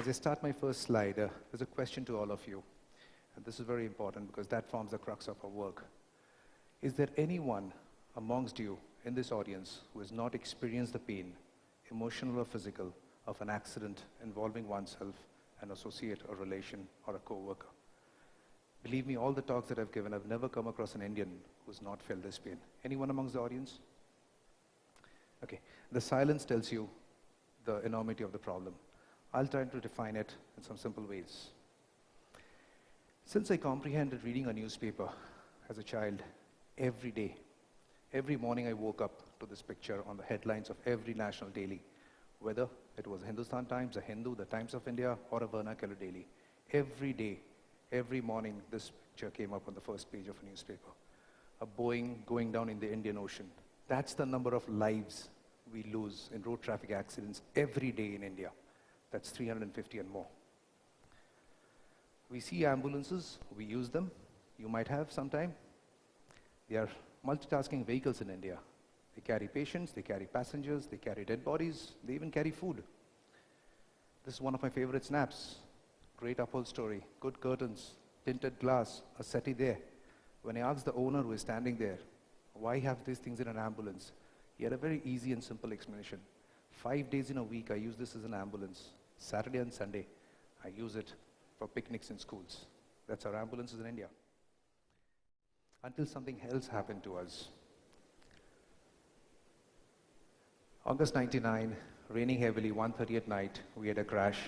As I start my first slide, there's a question to all of you. And this is very important because that forms the crux of our work. Is there anyone amongst you in this audience who has not experienced the pain, emotional or physical, of an accident involving oneself, an associate or relation, or a co-worker? Believe me, all the talks that I've given, I've never come across an Indian who's not felt this pain. Anyone amongst the audience? Okay. The silence tells you the enormity of the problem. I'll try to define it in some simple ways. Since I comprehended reading a newspaper as a child every day, every morning I woke up to this picture on the headlines of every national daily, whether it was Hindustan Times, a Hindu, the Times of India, or a vernacular daily. Every day, every morning, this picture came up on the first page of a newspaper. A Boeing going down in the Indian Ocean. That's the number of lives we lose in road traffic accidents every day in India. That's 350 and more. We see ambulances, we use them. You might have sometime. They are multitasking vehicles in India. They carry patients, they carry passengers, they carry dead bodies, they even carry food. This is one of my favorite snaps. Great upholstery, good curtains, tinted glass, a settee there. When I asked the owner who is standing there, why have these things in an ambulance? He had a very easy and simple explanation. 5 days in a week, I use this as an ambulance. Saturday and Sunday, I use it for picnics in schools. That's our ambulances in India. Until something else happened to us. August 99, raining heavily, 1:30 at night, we had a crash.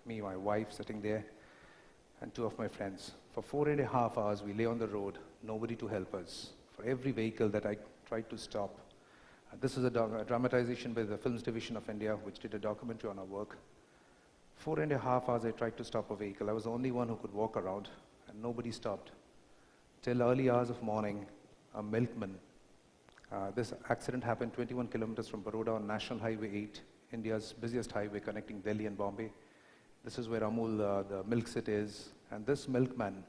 Me, my wife sitting there, and 2 of my friends. For 4.5 hours, we lay on the road, nobody to help us. For every vehicle that I tried to stop. This is a dramatization by the Films Division of India, which did a documentary on our work. 4.5 hours I tried to stop a vehicle. I was the only one who could walk around, and nobody stopped. Till early hours of morning, a milkman. This accident happened 21 kilometers from Baroda on National Highway 8, India's busiest highway connecting Delhi and Bombay. This is where Amul, the milk city, is. And this milkman,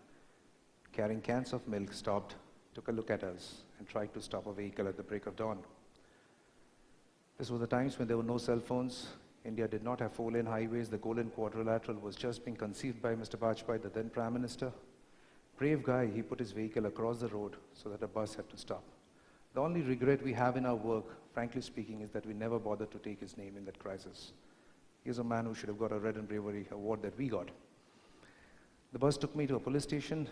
carrying cans of milk, stopped, took a look at us, and tried to stop a vehicle at the break of dawn. This was the times when there were no cell phones. India did not have 4-lane highways. The Golden Quadrilateral was just being conceived by Mr. Vajpayee, the then Prime Minister. Brave guy, he put his vehicle across the road so that a bus had to stop. The only regret we have in our work, frankly speaking, is that we never bothered to take his name in that crisis. He's a man who should have got a Red and Bravery award that we got. The bus took me to a police station,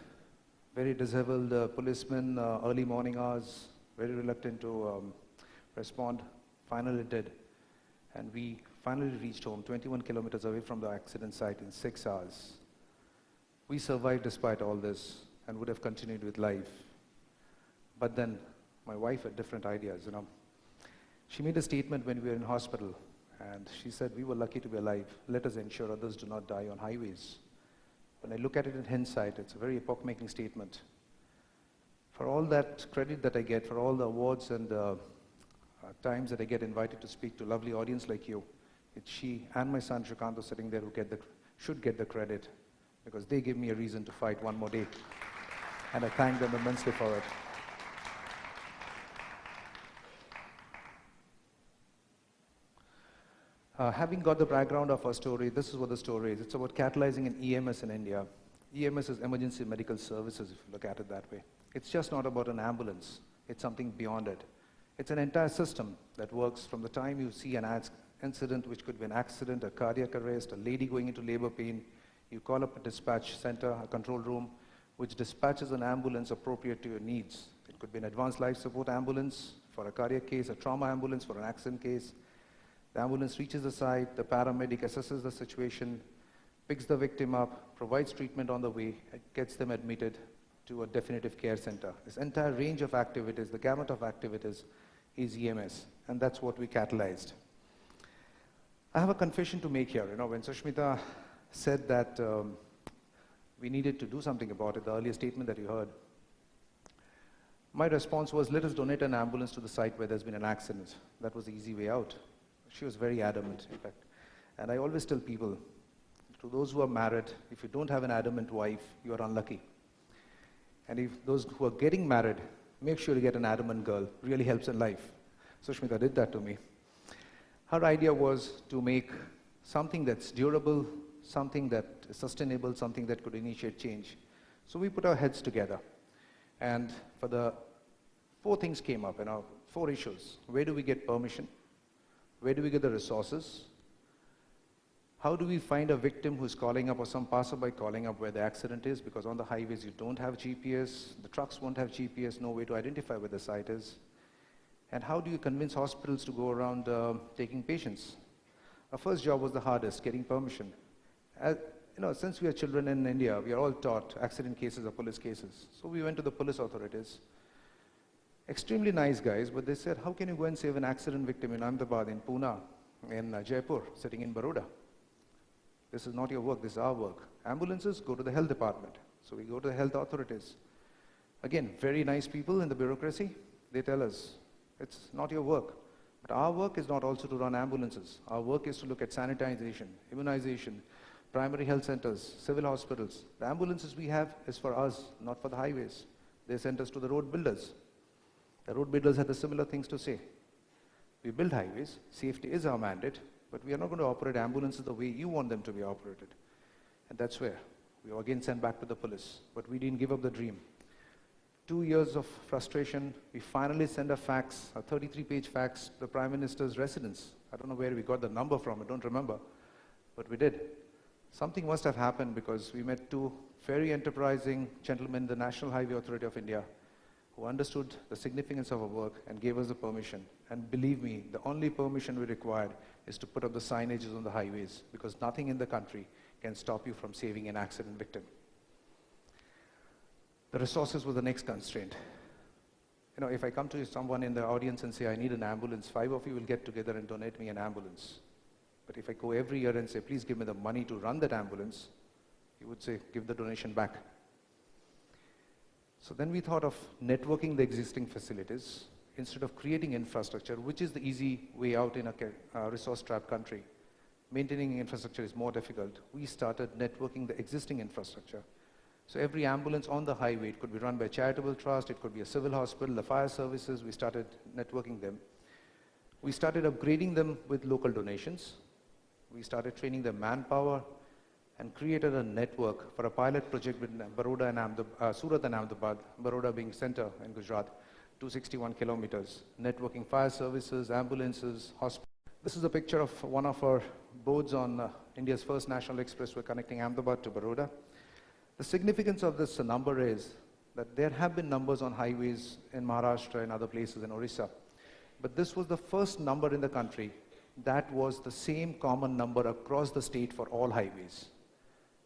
very disheveled policeman, early morning hours, very reluctant to respond. Finally it did. And we finally reached home, 21 kilometers away from the accident site in 6 hours. We survived despite all this and would have continued with life. But then my wife had different ideas, you know. She made a statement when we were in hospital, and she said, we were lucky to be alive. Let us ensure others do not die on highways. When I look at it in hindsight, it's a very epoch-making statement. For all that credit that I get, for all the awards and times that I get invited to speak to a lovely audience like you, it's she and my son Srikanto sitting there who should get the credit, because they give me a reason to fight one more day. And I thank them immensely for it. Having got the background of our story, this is what the story is. It's about catalyzing an EMS in India. EMS is Emergency Medical Services, if you look at it that way. It's just not about an ambulance. It's something beyond it. It's an entire system that works from the time you see an incident, which could be an accident, a cardiac arrest, a lady going into labor pain. You call up a dispatch center, a control room, which dispatches an ambulance appropriate to your needs. It could be an advanced life support ambulance for a cardiac case, a trauma ambulance for an accident case. The ambulance reaches the site, the paramedic assesses the situation, picks the victim up, provides treatment on the way, gets them admitted to a definitive care center. This entire range of activities, the gamut of activities, is EMS, and that's what we catalyzed. I have a confession to make here. You know, when Sushmita said that we needed to do something about it, the earlier statement that you heard, my response was, let us donate an ambulance to the site where there's been an accident. That was the easy way out. She was very adamant, in fact. And I always tell people, to those who are married, if you don't have an adamant wife, you are unlucky. And if those who are getting married, make sure you get an adamant girl. Really helps in life. Sushmita did that to me. Her idea was to make something that's durable, something that is sustainable, something that could initiate change. So we put our heads together. And for the 4 things came up, 4 issues. Where do we get permission? Where do we get the resources? How do we find a victim who's calling up or some passerby calling up where the accident is? Because on the highways you don't have GPS, the trucks won't have GPS, no way to identify where the site is. And how do you convince hospitals to go around taking patients? Our first job was the hardest, getting permission. Since we are children in India, we are all taught accident cases are police cases. So we went to the police authorities. Extremely nice guys, but they said, how can you go and save an accident victim in Ahmedabad, in Pune, in Jaipur, sitting in Baroda? This is not your work, this is our work. Ambulances, go to the health department. So we go to the health authorities. Again, very nice people in the bureaucracy. They tell us, it's not your work. But our work is not also to run ambulances. Our work is to look at sanitization, immunization, primary health centers, civil hospitals. The ambulances we have is for us, not for the highways. They sent us to the road builders. The road builders had the similar things to say. We build highways, safety is our mandate, but we are not going to operate ambulances the way you want them to be operated. And that's where we were again sent back to the police. But we didn't give up the dream. 2 years of frustration, we finally sent a fax, a 33-page fax to the Prime Minister's residence. I don't know where we got the number from, I don't remember, but we did. Something must have happened because we met 2 very enterprising gentlemen, the National Highway Authority of India, who understood the significance of our work and gave us the permission. And believe me, the only permission we required is to put up the signages on the highways, because nothing in the country can stop you from saving an accident victim. The resources were the next constraint. If I come to someone in the audience and say, I need an ambulance, 5 of you will get together and donate me an ambulance. But if I go every year and say, please give me the money to run that ambulance, you would say, give the donation back. So then we thought of networking the existing facilities instead of creating infrastructure, which is the easy way out in a resource-strapped country. Maintaining infrastructure is more difficult. We started networking the existing infrastructure. So every ambulance on the highway, it could be run by a charitable trust, it could be a civil hospital, the fire services, we started networking them. We started upgrading them with local donations. We started training their manpower and created a network for a pilot project with Baroda and Surat and Ahmedabad, Baroda being center in Gujarat, 261 kilometers, networking fire services, ambulances, hospitals. This is a picture of one of our boards on India's first national expressway connecting Ahmedabad to Baroda. The significance of this number is that there have been numbers on highways in Maharashtra and other places in Orissa, but this was the first number in the country that was the same common number across the state for all highways.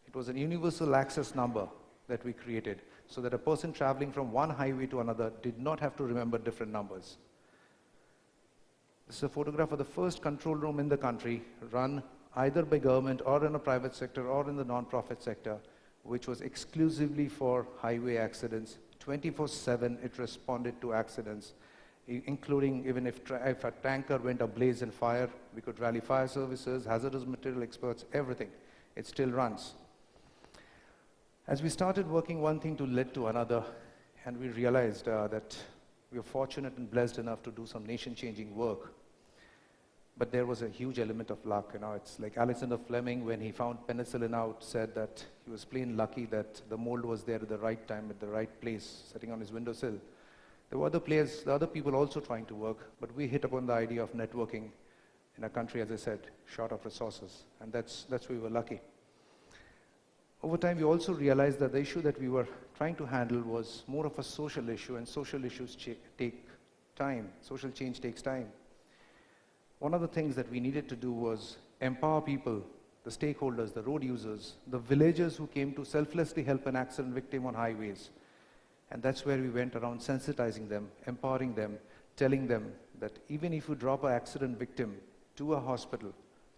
It was a universal access number that we created so that a person traveling from one highway to another did not have to remember different numbers. This is a photograph of the first control room in the country run either by government or in a private sector or in the non-profit sector, which was exclusively for highway accidents. 24/7 it responded to accidents, including even if a tanker went ablaze in fire, we could rally fire services, hazardous material experts, everything. It still runs. As we started working, one thing led to another, and we realized that we were fortunate and blessed enough to do some nation-changing work. But there was a huge element of luck. It's like Alexander Fleming, when he found penicillin out, said that he was plain lucky that the mold was there at the right time, at the right place, sitting on his windowsill. There were other players, the other people also trying to work, but we hit upon the idea of networking in a country, as I said, short of resources, and that's where we were lucky. Over time, we also realized that the issue that we were trying to handle was more of a social issue, and social issues take time. Social change takes time. One of the things that we needed to do was empower people, the stakeholders, the road users, the villagers who came to selflessly help an accident victim on highways. And that's where we went around sensitizing them, empowering them, telling them that even if you drop an accident victim to a hospital,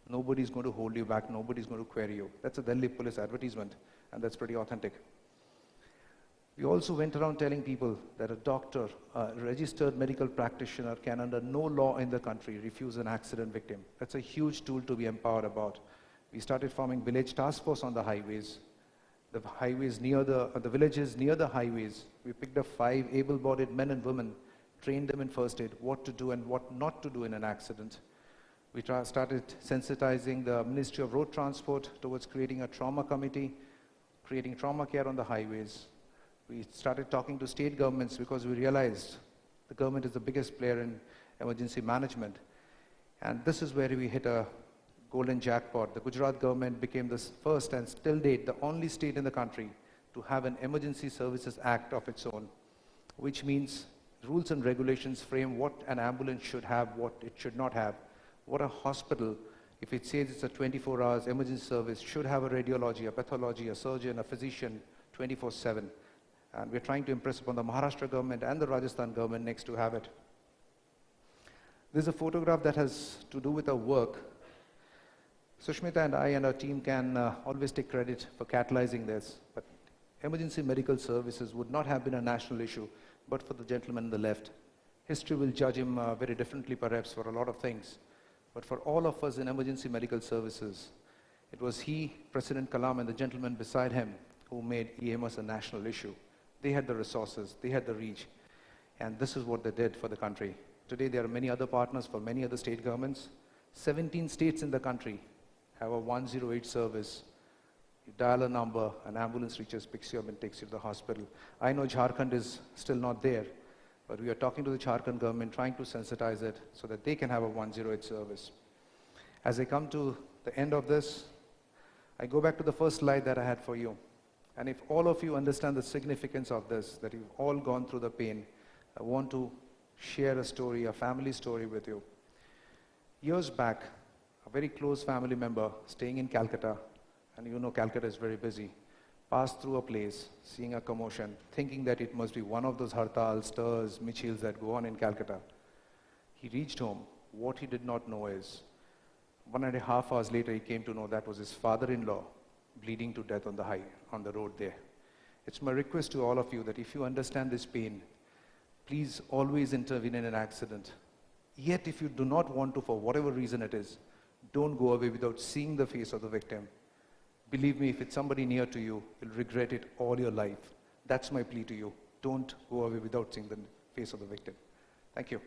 nobody's going to hold you back, nobody's going to query you. That's a Delhi police advertisement, and that's pretty authentic. We also went around telling people that a doctor, a registered medical practitioner can under no law in the country refuse an accident victim. That's a huge tool to be empowered about. We started forming village task force on the highways. The highways near the villages near the highways, we picked up 5 able-bodied men and women, trained them in first aid, what to do and what not to do in an accident. We started sensitizing the Ministry of Road Transport towards creating a trauma committee, creating trauma care on the highways. We started talking to state governments because we realized the government is the biggest player in emergency management. And this is where we hit a golden jackpot. The Gujarat government became the first and still date the only state in the country to have an Emergency Services Act of its own, which means rules and regulations frame what an ambulance should have, what it should not have, what a hospital, if it says it's a 24 hours emergency service, should have a radiology, a pathology, a surgeon, a physician, 24/7. And we're trying to impress upon the Maharashtra government and the Rajasthan government next to have it. There's a photograph that has to do with our work. Sushmita and I and our team can always take credit for catalyzing this, but emergency medical services would not have been a national issue, but for the gentleman on the left. History will judge him very differently perhaps for a lot of things, but for all of us in emergency medical services, it was he, President Kalam, and the gentleman beside him who made EMS a national issue. They had the resources, they had the reach, and this is what they did for the country. Today there are many other partners for many other state governments. 17 states in the country have a 108 service. You dial a number, an ambulance reaches, picks you up and takes you to the hospital. I know Jharkhand is still not there, but we are talking to the Jharkhand government, trying to sensitize it so that they can have a 108 service. As I come to the end of this, I go back to the first slide that I had for you. And if all of you understand the significance of this, that you've all gone through the pain, I want to share a story, a family story with you. Years back, a very close family member staying in Calcutta, and you know Calcutta is very busy, passed through a place, seeing a commotion, thinking that it must be one of those hartals, stirs, michils that go on in Calcutta. He reached home. What he did not know is, 1.5 hours later, he came to know that was his father-in-law bleeding to death on the road there. It's my request to all of you that if you understand this pain, please always intervene in an accident. Yet if you do not want to, for whatever reason it is, don't go away without seeing the face of the victim. Believe me, if it's somebody near to you, you'll regret it all your life. That's my plea to you. Don't go away without seeing the face of the victim. Thank you.